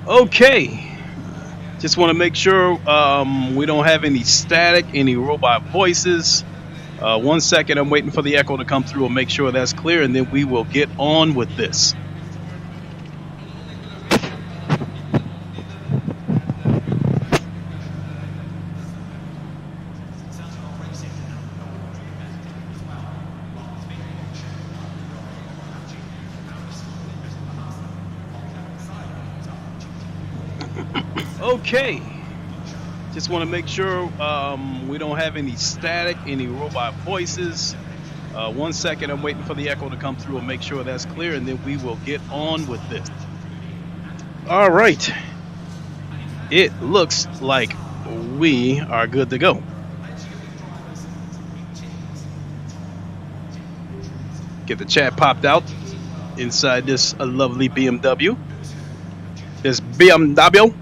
Okay, just want to make sure we don't have any static, any robot voices. 1 second, I'm waiting for the echo to come through and make sure that's clear, and then we will get on with this. Okay, just want to make sure we don't have any static, any robot voices. 1 second, I'm waiting for the echo to come through and make sure that's clear, and then we will get on with this. All right, it looks like we are good to go. Get the chat popped out inside this lovely BMW. This BMW.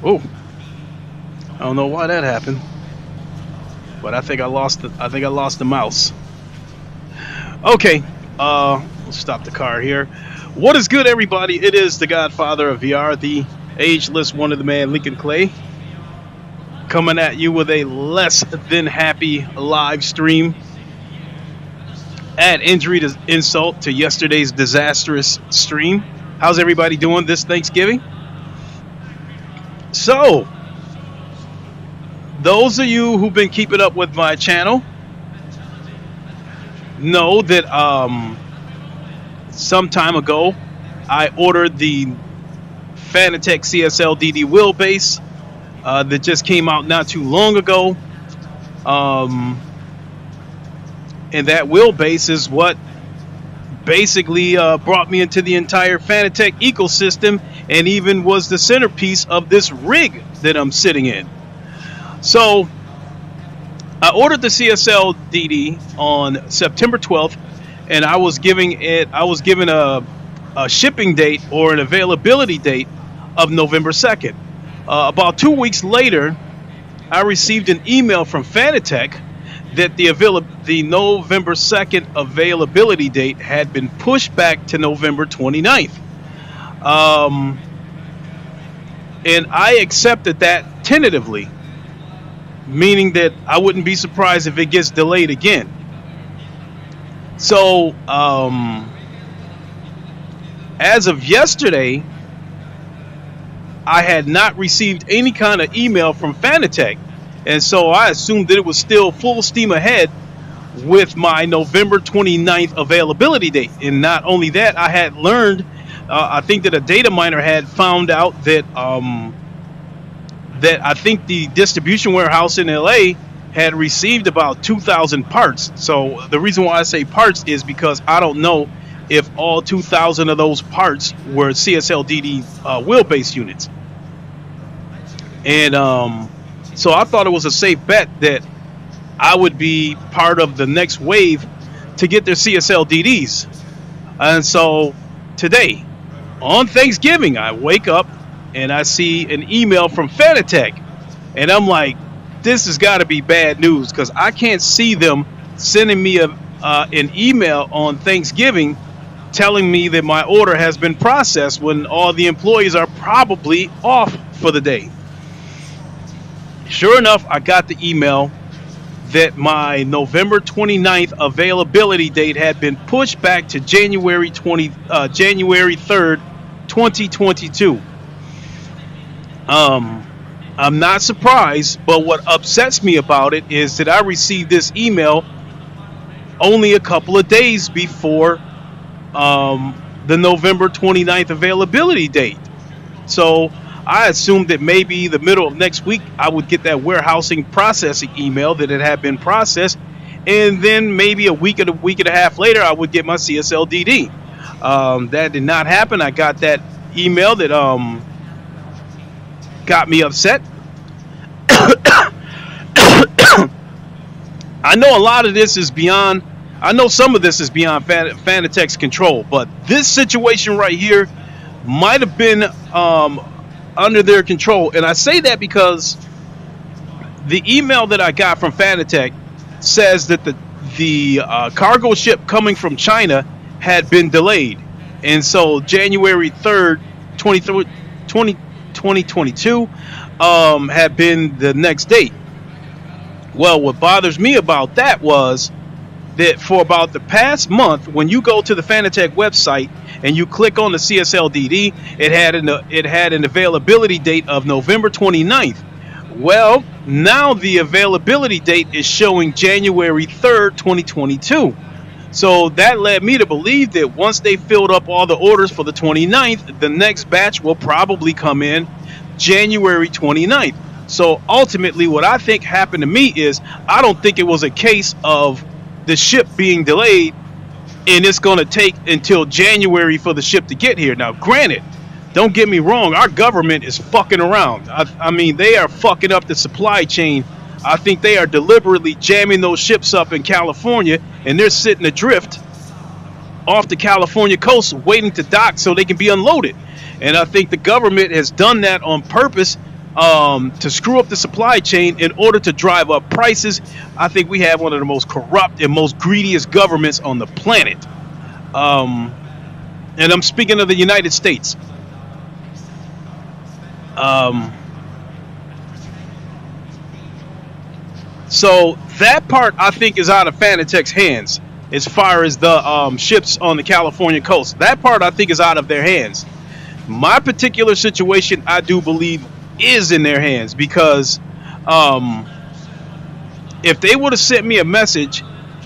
Oh, I don't know why that happened, but I think I lost the mouse. Okay, we'll stop the car here. What is good, everybody? It is the Godfather of VR, the ageless one of the man, Lincoln Clay, coming at you with a less than happy live stream. Add injury to insult to yesterday's disastrous stream. How's everybody doing this Thanksgiving? So, those of you who've been keeping up with my channel know that some time ago I ordered the Fanatec CSL DD wheelbase that just came out not too long ago. And that wheelbase is what basically brought me into the entire Fanatec ecosystem, and even was the centerpiece of this rig that I'm sitting in. So I ordered the CSL DD on September 12th, and I was given a shipping date or an availability date of November 2nd. About 2 weeks later, I received an email from Fanatec that the November 2nd availability date had been pushed back to November 29th. And I accepted that tentatively, meaning that I wouldn't be surprised if it gets delayed again. So, as of yesterday, I had not received any kind of email from Fanatec. And so I assumed that it was still full steam ahead with my November 29th availability date. And not only that, I had learned, I think that a data miner had found out that that I think the distribution warehouse in LA had received about 2,000 parts. So the reason why I say parts is because I don't know if all 2,000 of those parts were CSL DD wheelbase units. And so I thought it was a safe bet that I would be part of the next wave to get their CSL DDs. And so today, on Thanksgiving, I wake up and I see an email from Fanatec. And I'm like, this has got to be bad news, because I can't see them sending me an email on Thanksgiving telling me that my order has been processed when all the employees are probably off for the day. Sure enough, I got the email that my November 29th availability date had been pushed back to January 3rd, 2022. I'm not surprised, but what upsets me about it is that I received this email only a couple of days before the November 29th availability date. So I assumed that maybe the middle of next week I would get that warehousing processing email that it had been processed, and then maybe a week and a half later I would get my CSL DD. That did not happen. I got that email that got me upset. I know a lot of this is beyond, I know some of this is beyond Fanatec's control, but this situation right here might have been under their control. And I say that because the email that I got from Fanatec says that the cargo ship coming from China had been delayed. And so January 3rd, 2022 had been the next date. Well, what bothers me about that was that for about the past month, when you go to the Fanatec website and you click on the CSL DD, it had an availability date of November 29th. Well, now the availability date is showing January 3rd, 2022. So that led me to believe that once they filled up all the orders for the 29th, the next batch will probably come in January 29th. So ultimately, what I think happened to me is I don't think it was a case of the ship being delayed and it's going to take until January for the ship to get here. Now, granted, don't get me wrong, our government is fucking around. I mean, they are fucking up the supply chain. I think they are deliberately jamming those ships up in California, and they're sitting adrift off the California coast waiting to dock so they can be unloaded. And I think the government has done that on purpose to screw up the supply chain in order to drive up prices. I think we have one of the most corrupt and most greediest governments on the planet. And I'm speaking of the United States. So that part I think is out of Fanatec's hands as far as the ships on the California coast. That part I think is out of their hands. My particular situation, I do believe, is in their hands because if they would have sent me a message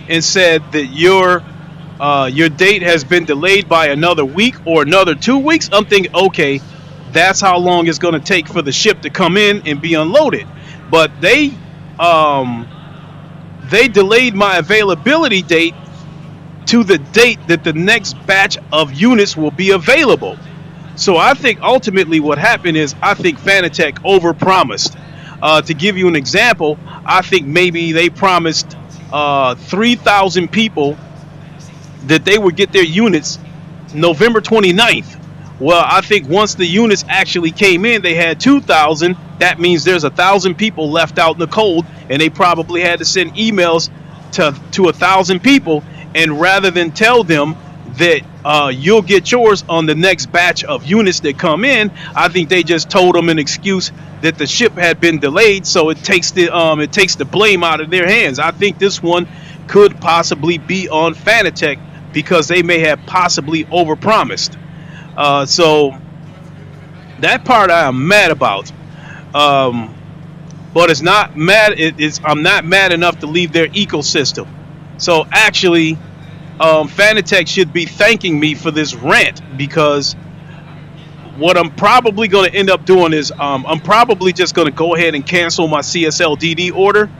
and said that your date has been delayed by another week or another 2 weeks, I'm thinking, okay, that's how long it's going to take for the ship to come in and be unloaded. But they delayed my availability date to the date that the next batch of units will be available. So I think ultimately what happened is I think Fanatec overpromised. To give you an example, I think maybe they promised 3,000 people that they would get their units November 29th. Well, I think once the units actually came in, they had 2,000. That means there's 1,000 people left out in the cold, and they probably had to send emails to 1,000 people. And rather than tell them that you'll get yours on the next batch of units that come in, I think they just told them an excuse that the ship had been delayed, so it takes the blame out of their hands. I think this one could possibly be on Fanatec because they may have possibly overpromised. So that part I am mad about. But it's not mad. I'm not mad enough to leave their ecosystem. So actually, Fanatec should be thanking me for this rant, because what I'm probably going to end up doing is I'm probably just going to go ahead and cancel my CSL DD order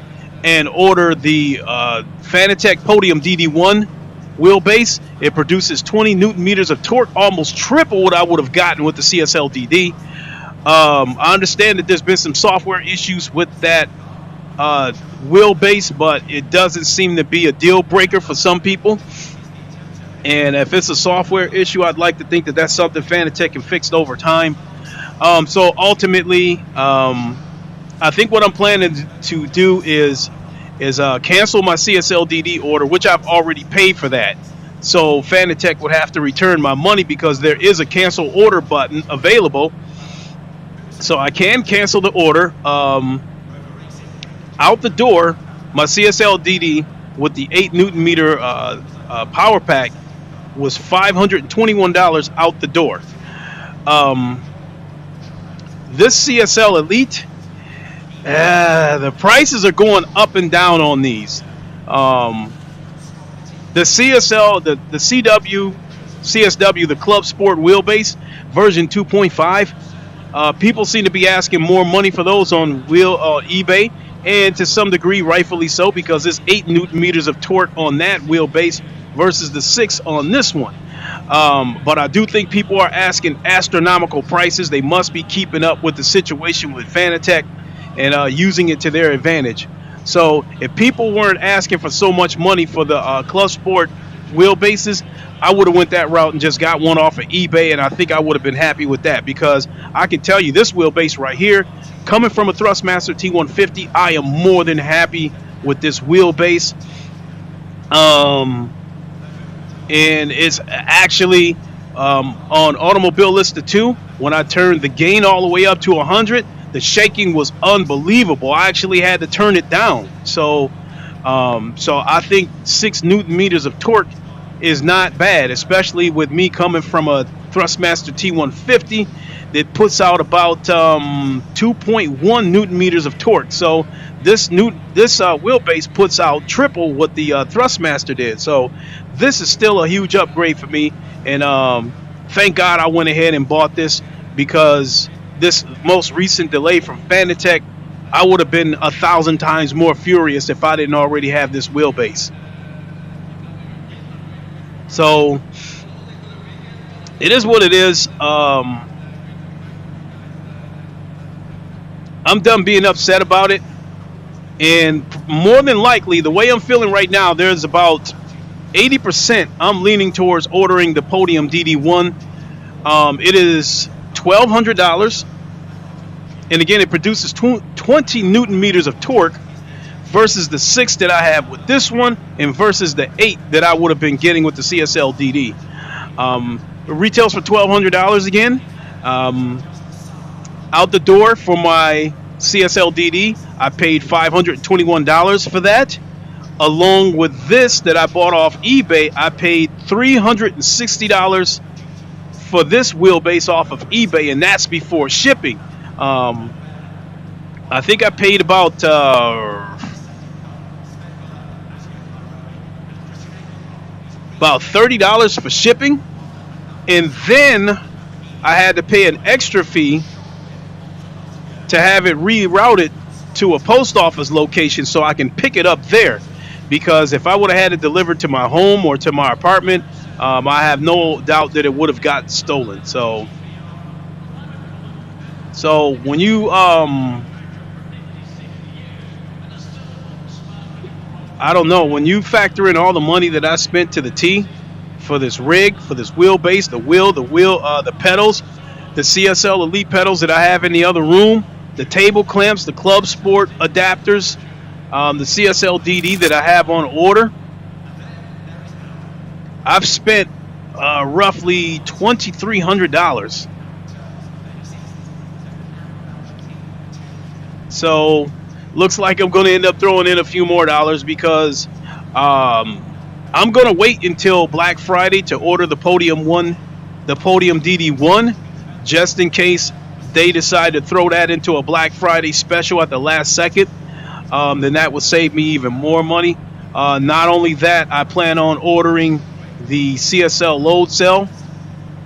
and order the Fanatec Podium DD1 wheelbase. It produces 20 Newton meters of torque, almost triple what I would have gotten with the CSL DD. I understand that there's been some software issues with that wheelbase, but it doesn't seem to be a deal breaker for some people. And if it's a software issue, I'd like to think that that's something Fanatec can fix over time. So ultimately, I think what I'm planning to do is cancel my CSL DD order, which I've already paid for that. So Fanatec would have to return my money because there is a cancel order button available. So I can cancel the order. Out the door, my CSL DD with the 8 Newton meter power pack was $521 out the door. This CSL Elite, the prices are going up and down on these. The CSL, the CSW, the Club Sport wheelbase version 2.5. People seem to be asking more money for those on eBay, and to some degree rightfully so, because there's 8 Newton meters of torque on that wheelbase versus the 6 on this one. But I do think people are asking astronomical prices. They must be keeping up with the situation with Fanatec and using it to their advantage. So if people weren't asking for so much money for the Club Sport wheelbases, I would have went that route and just got one off of eBay, and I think I would have been happy with that, because I can tell you this wheelbase right here, coming from a Thrustmaster T150, I am more than happy with this wheelbase. And it's actually on Automobile Lister 2. When I turned the gain all the way up to 100, the shaking was unbelievable. I actually had to turn it down. So I think 6 Newton meters of torque is not bad, especially with me coming from a Thrustmaster T150 that puts out about 2.1 Newton meters of torque. So this wheelbase puts out triple what the Thrustmaster did. So this is still a huge upgrade for me, and thank God I went ahead and bought this, because this most recent delay from Fanatec, I would have been 1,000 times more furious if I didn't already have this wheelbase. So it is what it is. I'm done being upset about it, and more than likely, the way I'm feeling right now, there's about 80% I'm leaning towards ordering the Podium DD1. It is $1,200, and again, it produces 20 Newton meters of torque versus the 6 that I have with this one, and versus the 8 that I would have been getting with the CSL DD. It retails for $1,200 again. Out the door for my CSL DD, I paid $521 for that. Along with this that I bought off eBay, I paid $360 for this wheelbase off of eBay, and that's before shipping. I think I paid about $30 for shipping, and then I had to pay an extra fee to have it rerouted to a post office location so I can pick it up there. Because if I would have had it delivered to my home or to my apartment, I have no doubt that it would have gotten stolen. So when you I don't know, when you factor in all the money that I spent to the T for this rig, for this wheelbase, the pedals, the CSL Elite pedals that I have in the other room, the table clamps, the Club Sport adapters, the CSL DD that I have on order, I've spent roughly $2,300. So looks like I'm going to end up throwing in a few more dollars, because I'm going to wait until Black Friday to order the Podium DD1, just in case they decide to throw that into a Black Friday special at the last second. Then that would save me even more money. Not only that, I plan on ordering the CSL load cell,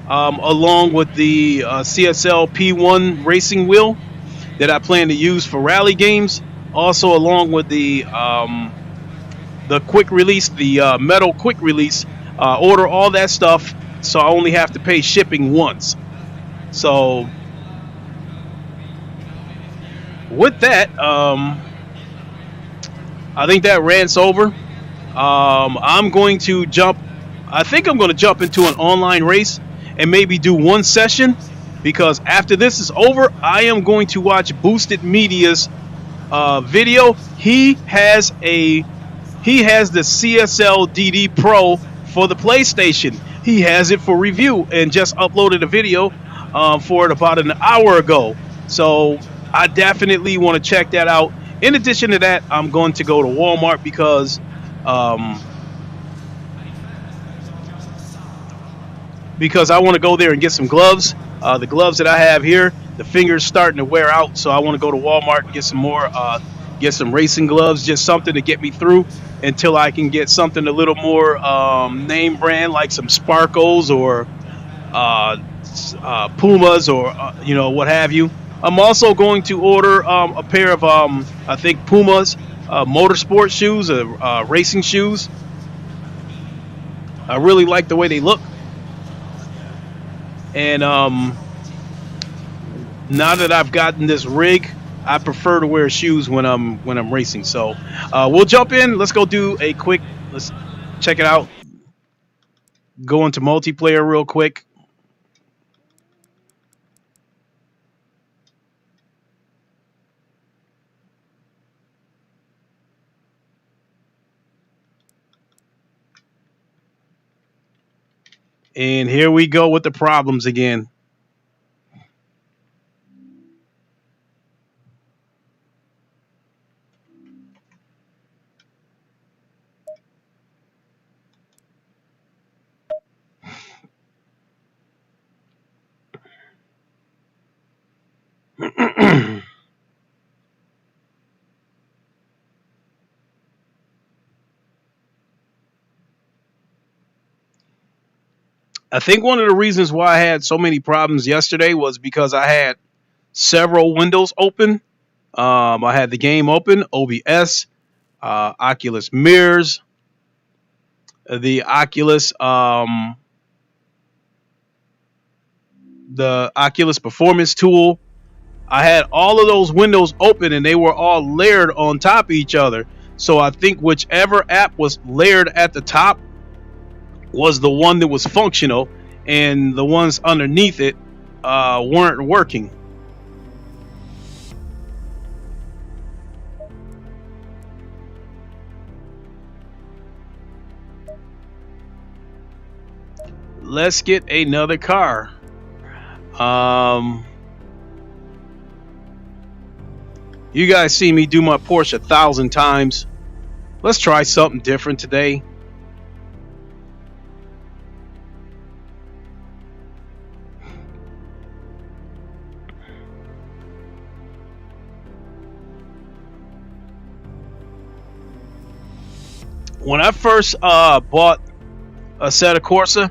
along with the CSL P1 racing wheel that I plan to use for rally games. Also, along with the quick release, the metal quick release. Order all that stuff, so I only have to pay shipping once. So with that, I think that rant's over. I'm going to jump. I think I'm going to jump into an online race and maybe do one session, because after this is over, I am going to watch Boosted Media's video. He has the CSL DD Pro for the PlayStation. He has it for review and just uploaded a video for it about an hour ago. So I definitely want to check that out. In addition to that, I'm going to go to Walmart because I want to go there and get some gloves. The gloves that I have here, the fingers starting to wear out, so I want to go to Walmart and get some more, get some racing gloves, just something to get me through until I can get something a little more name brand, like some Sparkles or Pumas or what have you. I'm also going to order a pair of I think Pumas motorsport shoes, racing shoes. I really like the way they look. And now that I've gotten this rig, I prefer to wear shoes when I'm racing. So we'll jump in. Let's go do a quick. Let's check it out. go into multiplayer real quick. And here we go with the problems again. I think one of the reasons why I had so many problems yesterday was because I had several windows open. I had the game open, OBS, Oculus mirrors, the the Oculus performance tool. I had all of those windows open and they were all layered on top of each other. So I think whichever app was layered at the top was the one that was functional, and the ones underneath it weren't working. Let's get another car. You guys see me do my Porsche 1,000 times. Let's try something different today. When I first bought a set of Corsa,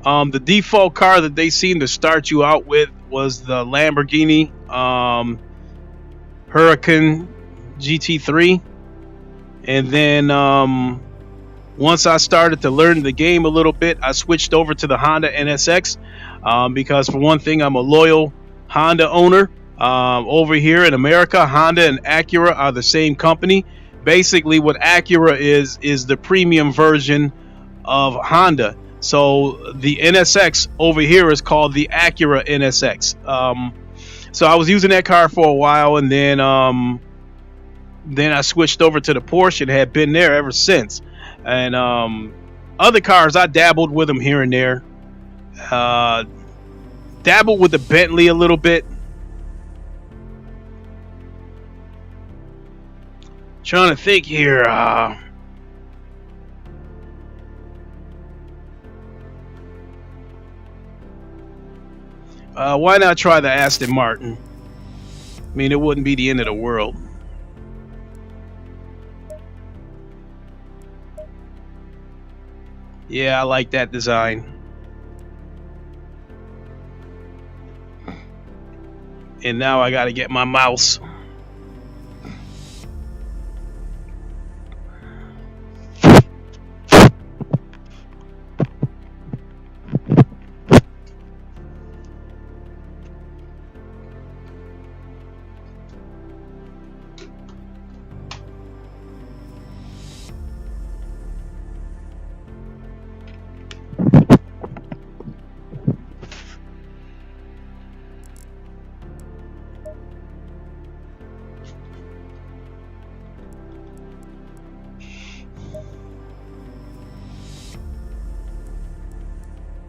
the default car that they seemed to start you out with was the Lamborghini Huracan GT3. And then once I started to learn the game a little bit, I switched over to the Honda NSX because, for one thing, I'm a loyal Honda owner. Over here in America, Honda and Acura are the same company. Basically, what Acura is the premium version of Honda. So the NSX over here is called the Acura NSX. So I was using that car for a while, and then I switched over to the Porsche and had been there ever since. And other cars, I dabbled with them here and there. Dabbled with the Bentley a little bit. Trying to think here. Why not try the Aston Martin? I mean, it wouldn't be the end of the world. Yeah, I like that design. And now I gotta get my mouse.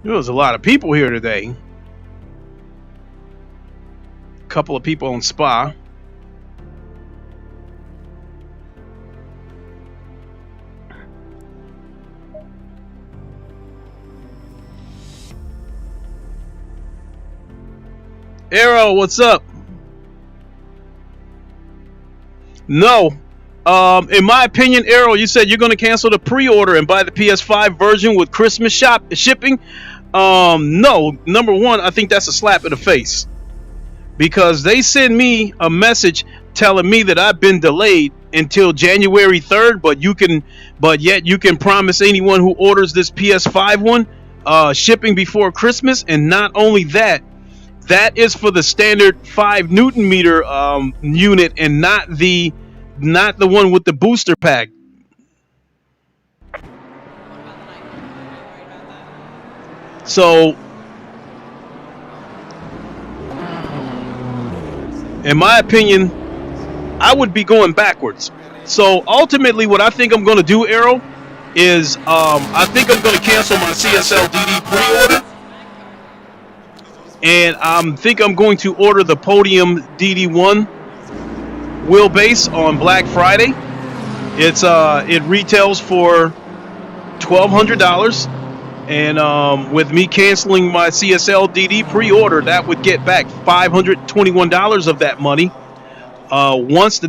There was a lot of people here today. A couple of people on Spa. Arrow, what's up? No. In my opinion, Arrow, you said you're going to cancel the pre-order and buy the PS5 version with Christmas shipping. No. Number one, I think that's a slap in the face, because they send me a message telling me that I've been delayed until January 3rd, but yet you can promise anyone who orders this PS5 one shipping before Christmas. And not only that, that is for the standard 5 Newton meter unit, and not the one with the booster pack. So, in my opinion, I would be going backwards. So ultimately, what I think I'm going to do, Arrow, is I think I'm going to cancel my CSL DD pre-order, and I think I'm going to order the Podium DD1 wheelbase on Black Friday. It retails for $1,200, and with me canceling my CSL DD pre-order, that would get back $521 of that money. Once the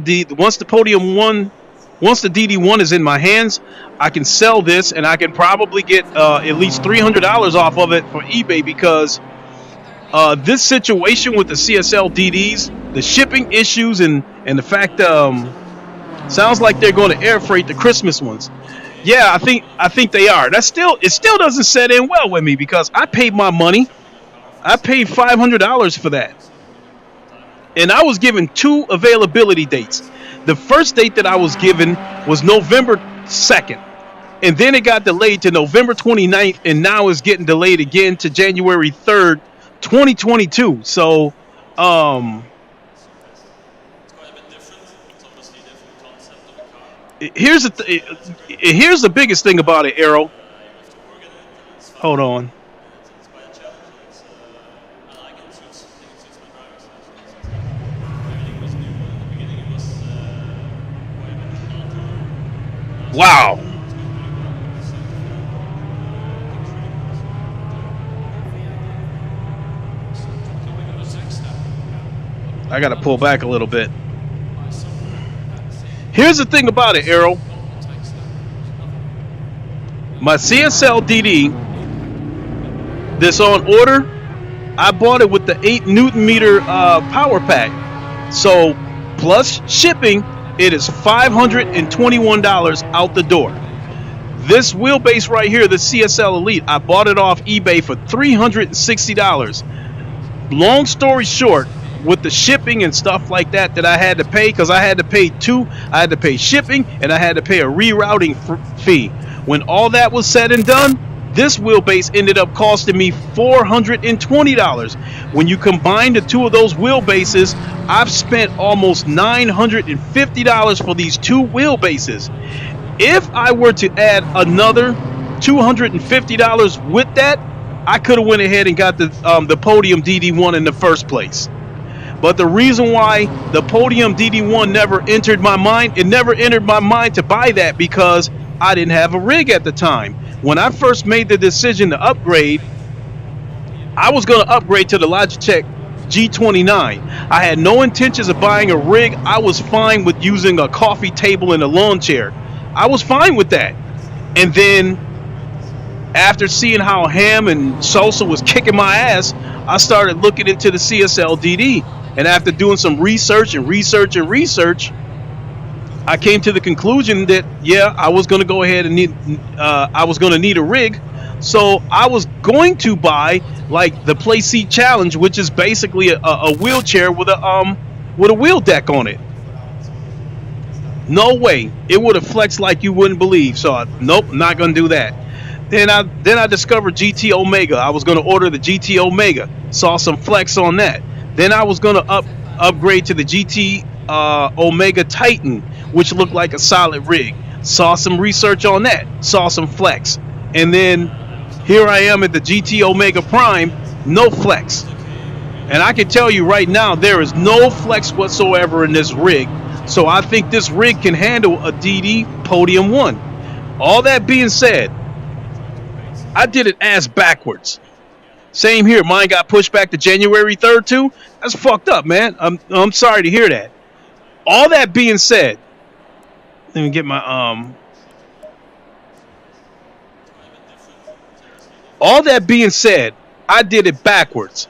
DD1 is in my hands, I can sell this, and I can probably get at least $300 off of it for eBay, because this situation with the CSL DDs, the shipping issues, and the fact sounds like they're going to air freight the Christmas ones. Yeah, I think they are. It still doesn't set in well with me, because I paid my money. I paid $500 for that. And I was given 2 availability dates. The first date that I was given was November 2nd. And then it got delayed to November 29th. And now it's getting delayed again to January 3rd, 2022. So, here's the biggest thing about it, Arrow. Hold on. Wow. I got to pull back a little bit. Here's the thing about it, Arrow. My CSL DD that's on order, I bought it with the 8 Newton meter power pack. So plus shipping, it is $521 out the door. This wheelbase right here, the CSL Elite, I bought it off eBay for $360. Long story short, with the shipping and stuff like that I had to pay, because I had to pay I had to pay shipping, and I had to pay a rerouting fee. When all that was said and done, this wheelbase ended up costing me $420. When you combine the 2 of those wheelbases, I've spent almost $950 for these 2 wheelbases. If I were to add another $250 with that, I could have went ahead and got the Podium DD1 in the first place. But the reason why the Podium DD1 never entered my mind, it never entered my mind to buy that, because I didn't have a rig at the time. When I first made the decision to upgrade, I was going to upgrade to the Logitech G29. I had no intentions of buying a rig. I was fine with using a coffee table and a lawn chair. I was fine with that. And then after seeing how Ham and Sosa was kicking my ass, I started looking into the CSL DD. And after doing some research, I came to the conclusion that, yeah, I was going to go ahead and need a rig. So I was going to buy like the Play Seat Challenge, which is basically a wheelchair with a wheel deck on it. No way. It would have flexed like you wouldn't believe. So nope, not going to do that. Then I discovered GT Omega. I was going to order the GT Omega. Saw some flex on that. Then I was going to upgrade to the GT Omega Titan, which looked like a solid rig. Saw some research on that. Saw some flex. And then here I am at the GT Omega Prime, no flex. And I can tell you right now, there is no flex whatsoever in this rig. So I think this rig can handle a DD Podium 1. All that being said, I did it ass backwards. Same here. Mine got pushed back to January 3rd too. That's fucked up, man. I'm sorry to hear that. All that being said, let me get my all that being said, I did it backwards.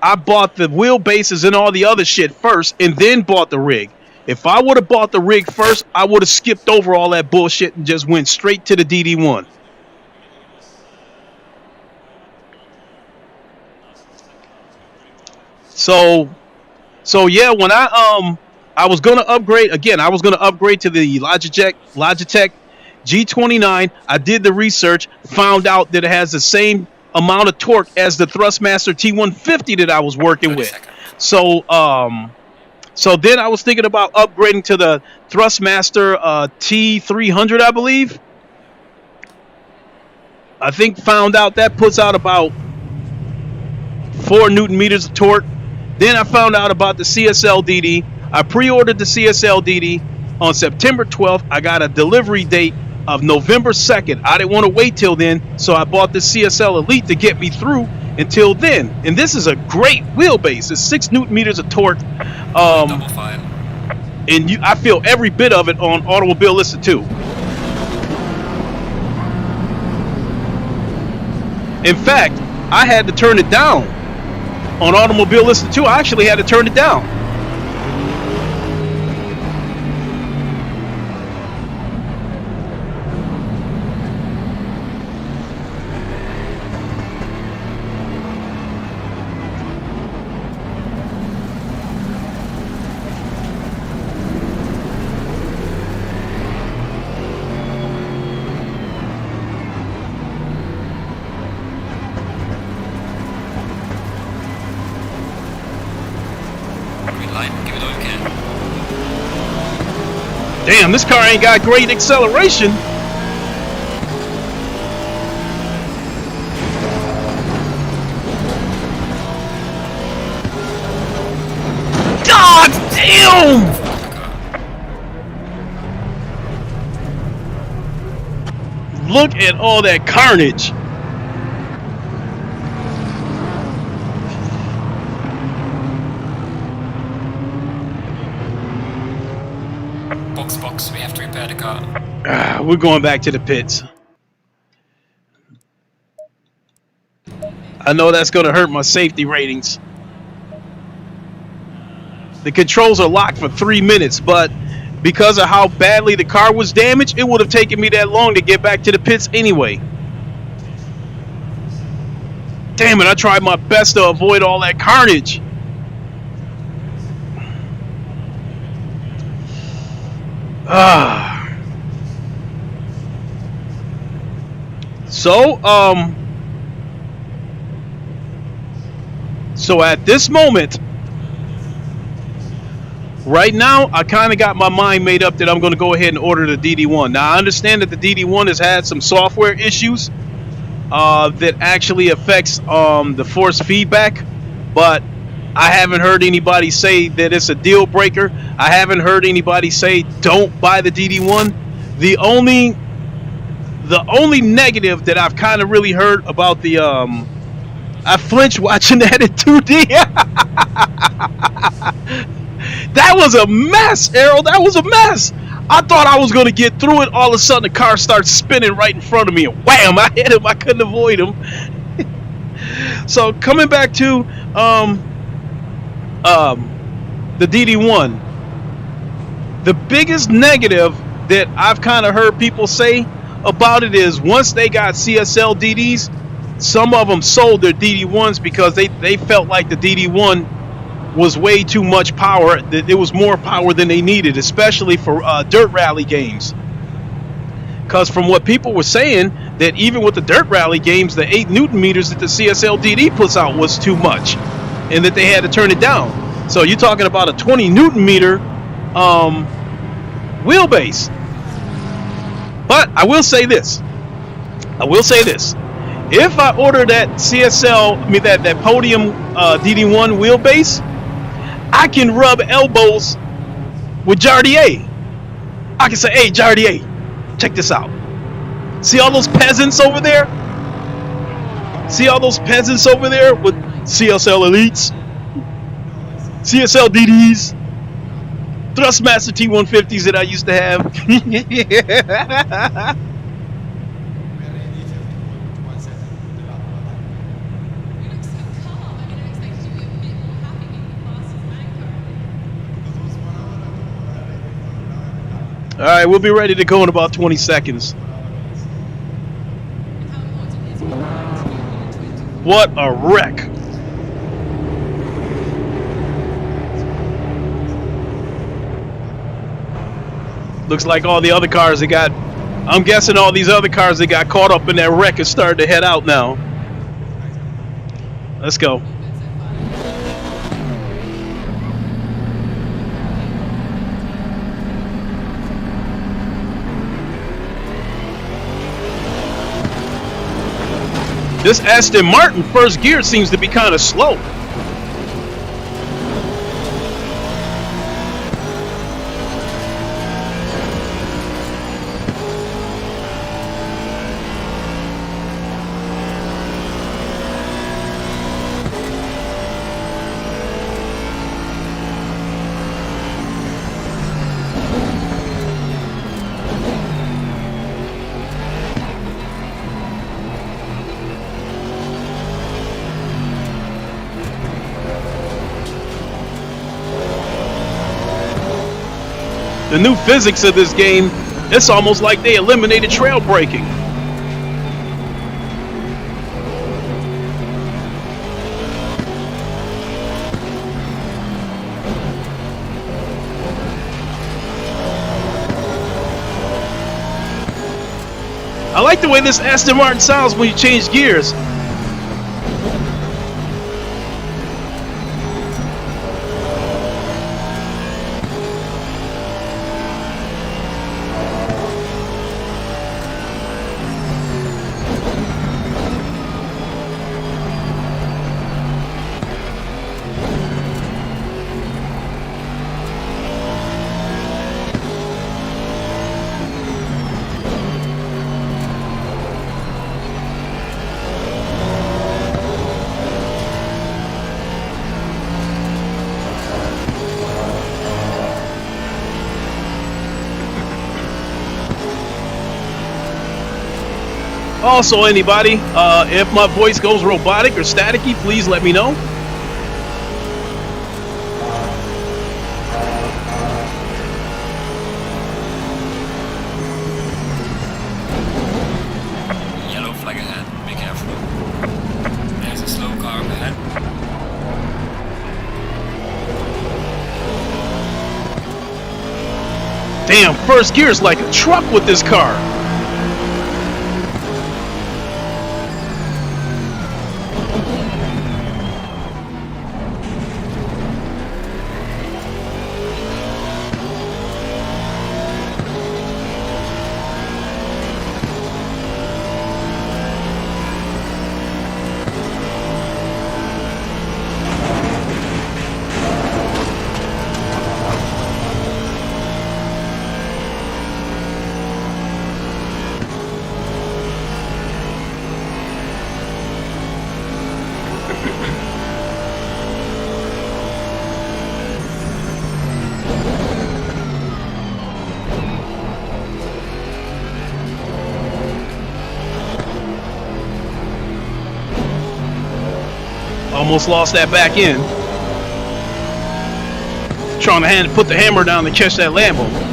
I bought the wheelbases and all the other shit first, and then bought the rig. If I would have bought the rig first, I would have skipped over all that bullshit and just went straight to the DD1. So yeah, when I was gonna upgrade again. I was gonna upgrade to the Logitech G29. I did the research, found out that it has the same amount of torque as the Thrustmaster T150 that I was working with. So so then I was thinking about upgrading to the Thrustmaster T300, I believe. I think found out that puts out about 4 Newton meters of torque. Then I found out about the CSL DD. I pre-ordered the CSL DD on September 12th. I got a delivery date of November 2nd. I didn't want to wait till then, so I bought the CSL Elite to get me through until then. And this is a great wheelbase. It's 6 Newton meters of torque. Double file. And I feel every bit of it on Automobile Listen 2. In fact, I had to turn it down on Automobile Listen 2. I actually had to turn it down. Damn, this car ain't got great acceleration. God damn! Look at all that carnage. Box, we have to repair the car. We're going back to the pits. I know that's going to hurt my safety ratings. The controls are locked for 3 minutes, but because of how badly the car was damaged, it would have taken me that long to get back to the pits anyway. Damn it, I tried my best to avoid all that carnage. So at this moment, right now, I kind of got my mind made up that I'm going to go ahead and order the DD1. Now, I understand that the DD1 has had some software issues that actually affects the force feedback, but I haven't heard anybody say that it's a deal breaker. I haven't heard anybody say don't buy the DD1. The only negative that I've kind of really heard about the I flinched watching that in 2D. That was a mess, Errol. That was a mess. I thought I was going to get through it. All of a sudden, the car starts spinning right in front of me. And wham, I hit him. I couldn't avoid him. So coming back to the DD1, the biggest negative that I've kind of heard people say about it is once they got CSL DDs, some of them sold their DD1s because they felt like the DD1 was way too much power, that it was more power than they needed, especially for dirt rally games. Because from what people were saying, that even with the dirt rally games, the 8 Newton meters that the CSL DD puts out was too much, and that they had to turn it down. So you're talking about a 20 Newton meter wheelbase. But I will say this. If I order that CSL, that Podium DD1 wheelbase, I can rub elbows with Jardier. I can say, hey, Jardier, check this out. See all those peasants over there? See all those peasants over there with CSL Elites, CSL DDs, Thrustmaster T150s that I used to have. All right, we'll be ready to go in about 20 seconds. What a wreck. Looks like all the other cars I'm guessing all these other cars that got caught up in that wreck are starting to head out now. Let's go. This Aston Martin first gear seems to be kind of slow. The new physics of this game, it's almost like they eliminated trail braking. I like the way this Aston Martin sounds when you change gears. Also, anybody, if my voice goes robotic or staticky, please let me know. Yellow flag ahead. Be careful. There's a slow car up ahead. Damn, first gear is like a truck with this car. Almost lost that back end. Trying to put the hammer down to catch that Lambo.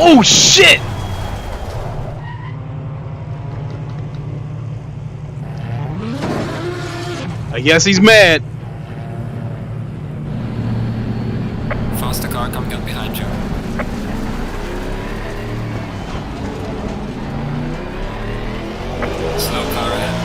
Oh shit! I guess he's mad. Faster car coming up behind you. Slow car ahead.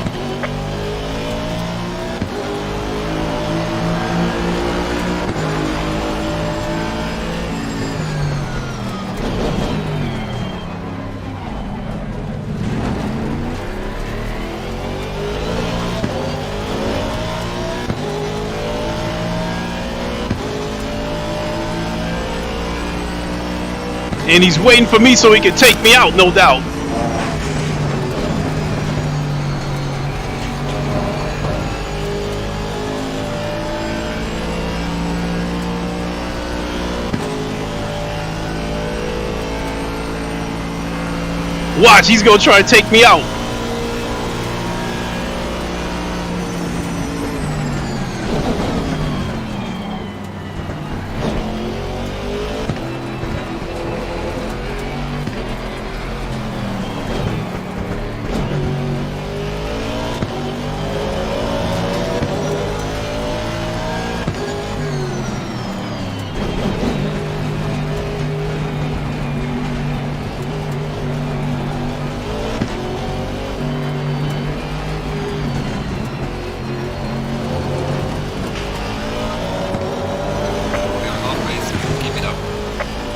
And he's waiting for me so he can take me out, no doubt. Watch, he's gonna try to take me out.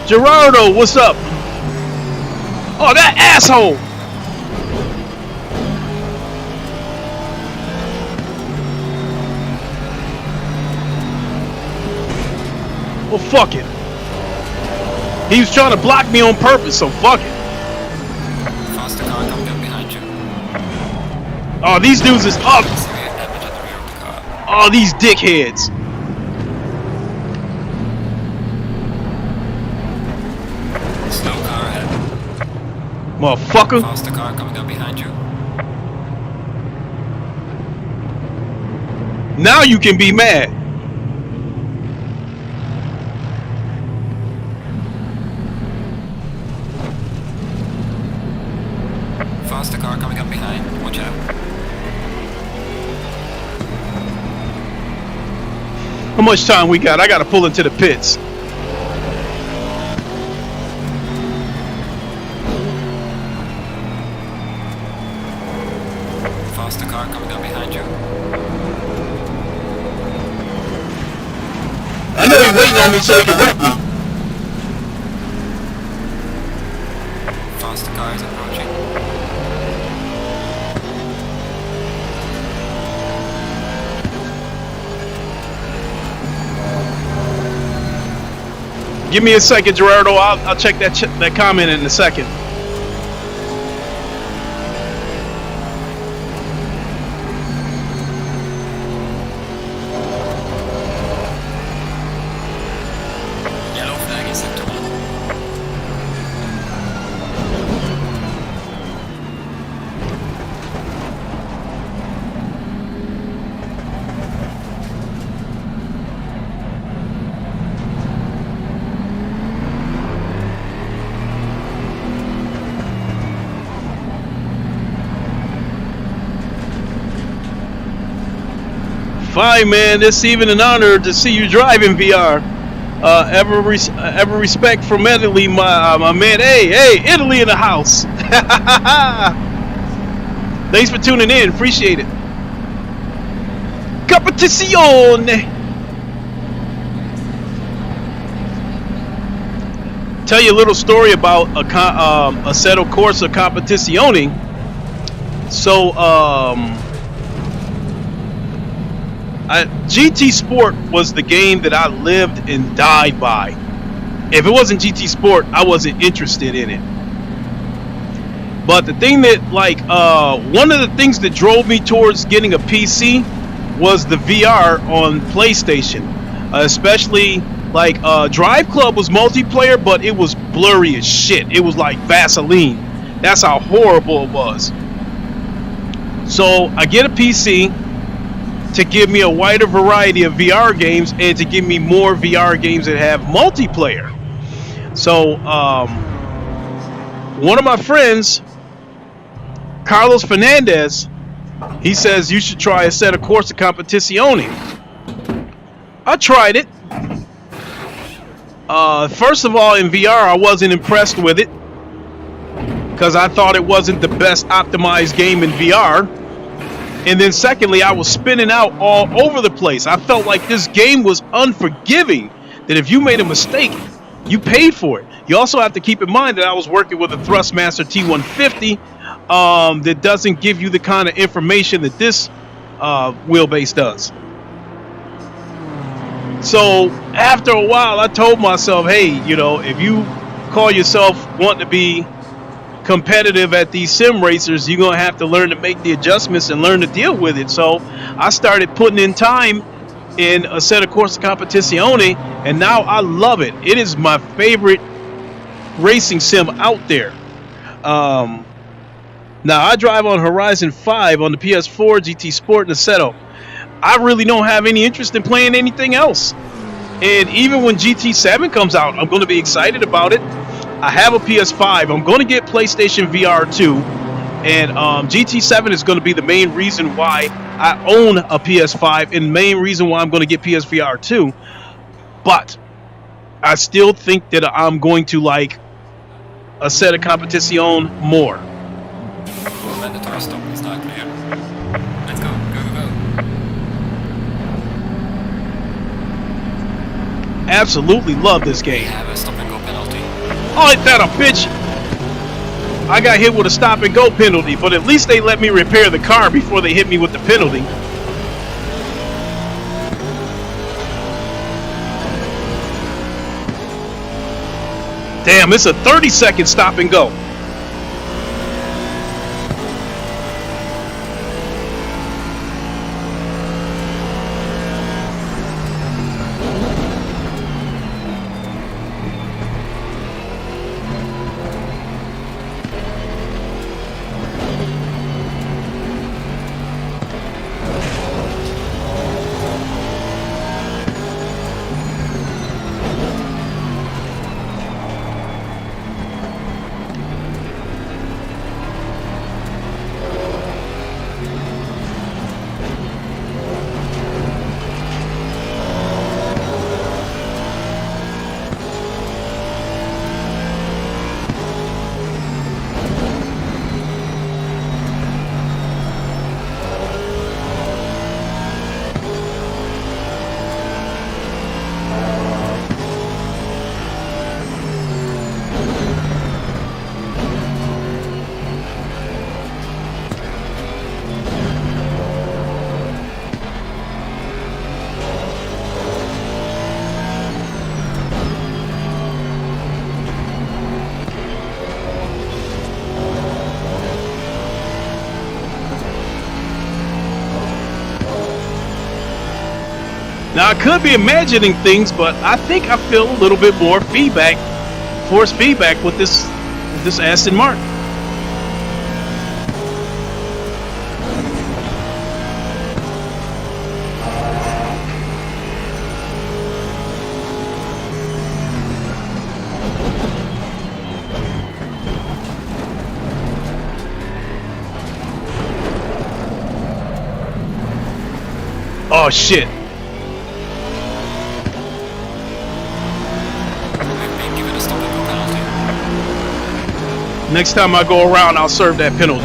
Gerardo, what's up? Oh, that asshole! Well, fuck it. He was trying to block me on purpose, so fuck it. Faster car coming up behind you. Oh, these dudes is up. Oh, these dickheads. Slow car ahead. Motherfucker. Faster car coming up behind you. Now you can be mad. Faster car coming up behind. Watch out. How much time we got? I gotta pull into the pits. Faster car coming up behind you. I know he's waiting on me so he can wreck me. Faster car is approaching. Give me a second, Gerardo. I'll check that comment in a second. Yellow flag is sector 1. Fine, man. It's even an honor to see you drive in VR. Ever respect from Italy, my man. Hey, Italy in the house. Thanks for tuning in. Appreciate it. Competizione. Tell you a little story about a Assetto Corsa Competizione. So, GT Sport was the game that I lived and died by. If it wasn't GT Sport, I wasn't interested in it. But the thing that, one of the things that drove me towards getting a PC was the VR on PlayStation. Especially, Drive Club was multiplayer, but it was blurry as shit. It was like Vaseline. That's how horrible it was. So, I get a PC to give me a wider variety of VR games and to give me more VR games that have multiplayer. So, one of my friends, Carlos Fernandez, he says you should try Assetto Corsa Competizione. I tried it. First of all, in VR, I wasn't impressed with it because I thought it wasn't the best optimized game in VR. And then secondly, I was spinning out all over the place. I felt like this game was unforgiving, that if you made a mistake, you paid for it. You also have to keep in mind that I was working with a Thrustmaster T150 that doesn't give you the kind of information that this wheelbase does. So after a while, I told myself, hey, if you call yourself wanting to be competitive at these sim racers, you're going to have to learn to make the adjustments and learn to deal with it. So I started putting in time in a set of Corsa Competizione, and now I love it. It is my favorite racing sim out there. Now I drive on Horizon 5 on the PS4, GT Sport, and Assetto. I really don't have any interest in playing anything else. And even when GT7 comes out, I'm going to be excited about it. I have a PS5. I'm going to get PlayStation VR 2. And GT7 is going to be the main reason why I own a PS5 and the main reason why I'm going to get PSVR 2. But I still think that I'm going to like a set of Competition more. Mandatory stop is not clear. Let's go, go, go, go. Absolutely love this We game. have a stop and go penalty. Oh, ain't that a bitch? I got hit with a stop and go penalty, but at least they let me repair the car before they hit me with the penalty. Damn, it's a 30-second stop and go. Now, I could be imagining things, but I think I feel a little bit more feedback, force feedback with this Aston Martin. Oh, shit. Next time I go around, I'll serve that penalty.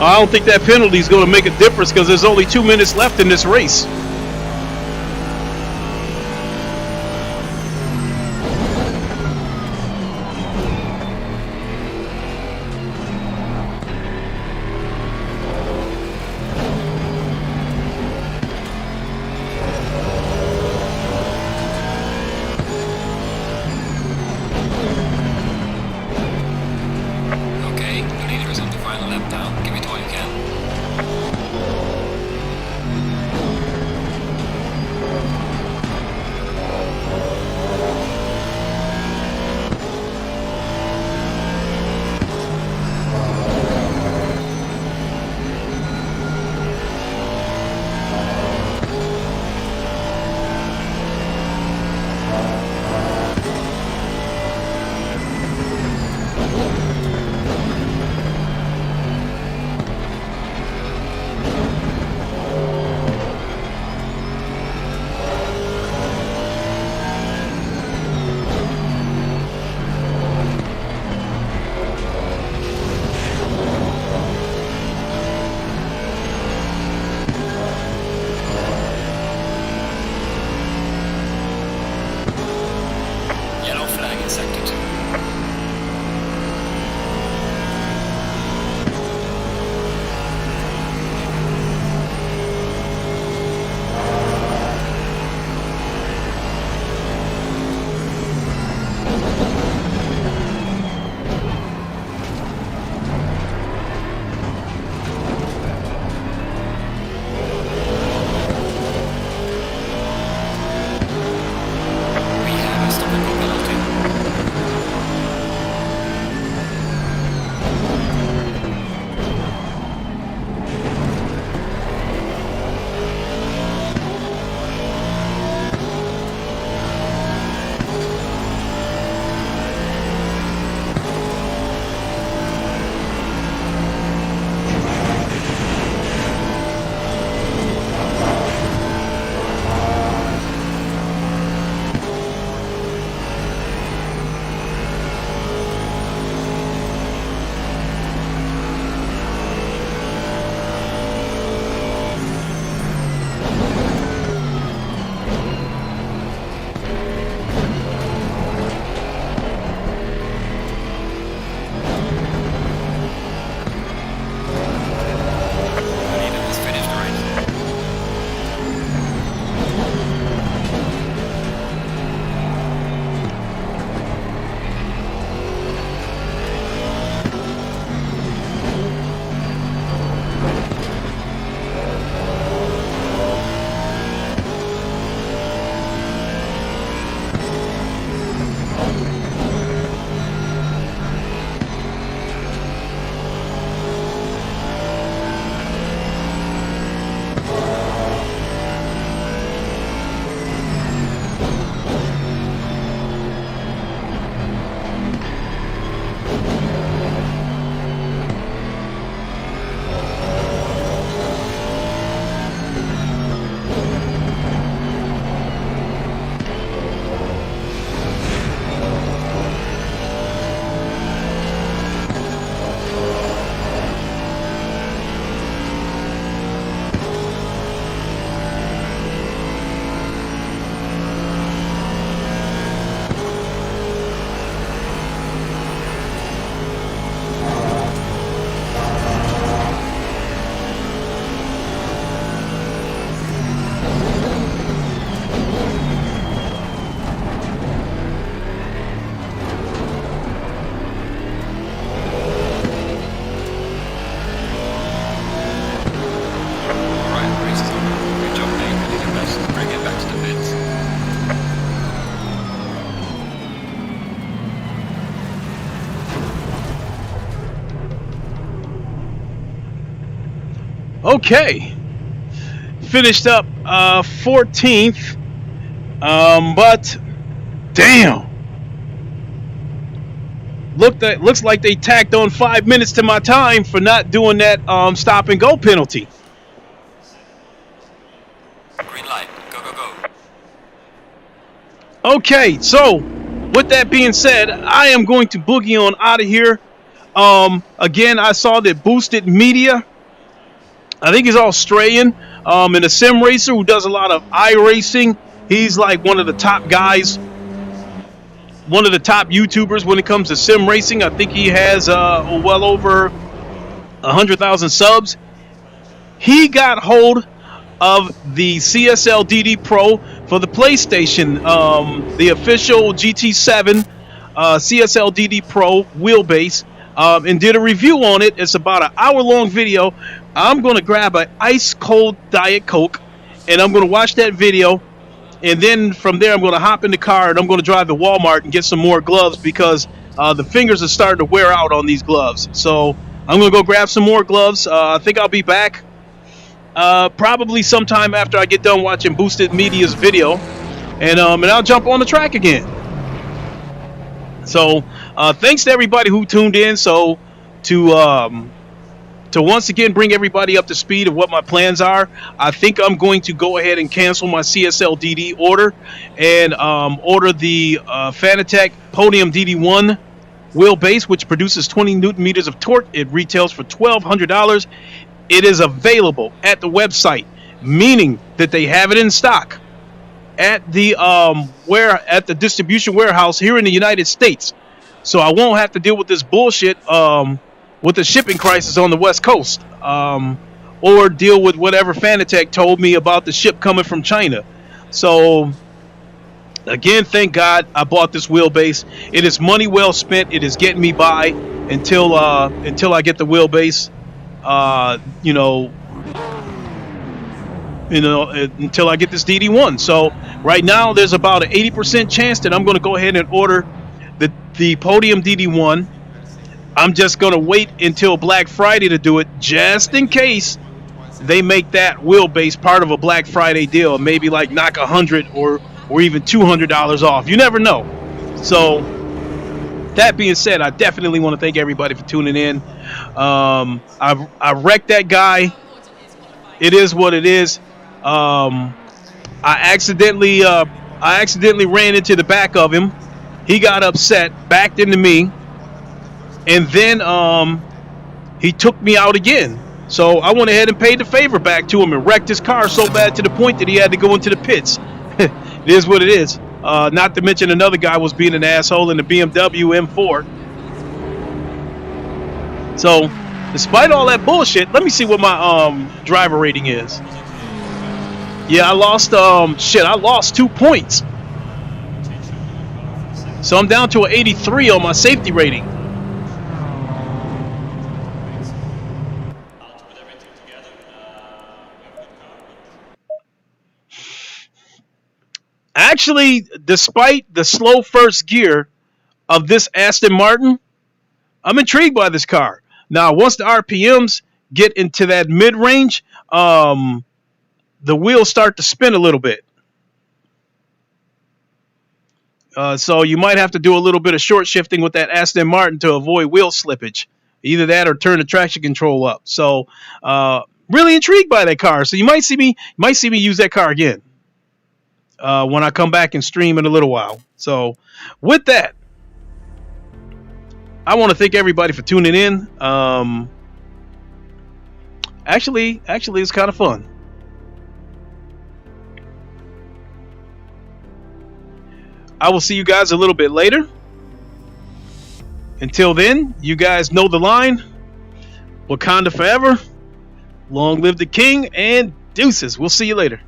I don't think that penalty is going to make a difference because there's only 2 minutes left in this race. Okay, the leader is on the final lap now. Give it all you can. Okay. Finished up 14th. But damn. Looks like they tacked on 5 minutes to my time for not doing that stop and go penalty. Green light. Go, go, go. Okay, so with that being said, I am going to boogie on out of here. Again, I saw that Boosted Media, I think he's Australian, and a sim racer who does a lot of iRacing. He's like one of the top guys, one of the top YouTubers when it comes to sim racing. I think he has well over 100,000 subs. He got hold of the CSL DD Pro for the PlayStation, the official GT7 CSL DD Pro wheelbase, and did a review on it. It's about an hour-long video. I'm going to grab an ice-cold Diet Coke, and I'm going to watch that video. And then from there, I'm going to hop in the car, and I'm going to drive to Walmart and get some more gloves because the fingers are starting to wear out on these gloves. So I'm going to go grab some more gloves. I think I'll be back probably sometime after I get done watching Boosted Media's video. And I'll jump on the track again. So thanks to everybody who tuned in. So to once again bring everybody up to speed of what my plans are, I think I'm going to go ahead and cancel my CSL DD order and order the Fanatec Podium DD1 wheelbase, which produces 20 Newton meters of torque. It retails for $1,200. It is available at the website, meaning that they have it in stock at the at the distribution warehouse here in the United States. So I won't have to deal with this bullshit with the shipping crisis on the West Coast, or deal with whatever Fanatec told me about the ship coming from China. So, again, thank God I bought this wheelbase. It is money well spent. It is getting me by until I get the wheelbase. Until I get this DD1. So right now, there's about an 80% chance that I'm going to go ahead and order the Podium DD1. I'm just going to wait until Black Friday to do it, just in case they make that wheelbase part of a Black Friday deal. Maybe like knock $100 or even $200 off. You never know. So that being said, I definitely want to thank everybody for tuning in. I wrecked that guy. It is what it is. I accidentally ran into the back of him. He got upset, backed into me. And then he took me out again. So I went ahead and paid the favor back to him and wrecked his car so bad to the point that he had to go into the pits. It is what it is. Not to mention another guy was being an asshole in the BMW M4. So despite all that bullshit, let me see what my driver rating is. Yeah, I lost I lost 2 points. So I'm down to an 83 on my safety rating. Actually, despite the slow first gear of this Aston Martin, I'm intrigued by this car. Now, once the RPMs get into that mid-range, the wheels start to spin a little bit. So you might have to do a little bit of short shifting with that Aston Martin to avoid wheel slippage. Either that or turn the traction control up. So really intrigued by that car. So you might see me use that car again when I come back and stream in a little while. So with that, I want to thank everybody for tuning in. Actually, it's kind of fun. I will see you guys a little bit later. Until then, you guys know the line. Wakanda forever. Long live the king, and deuces. We'll see you later.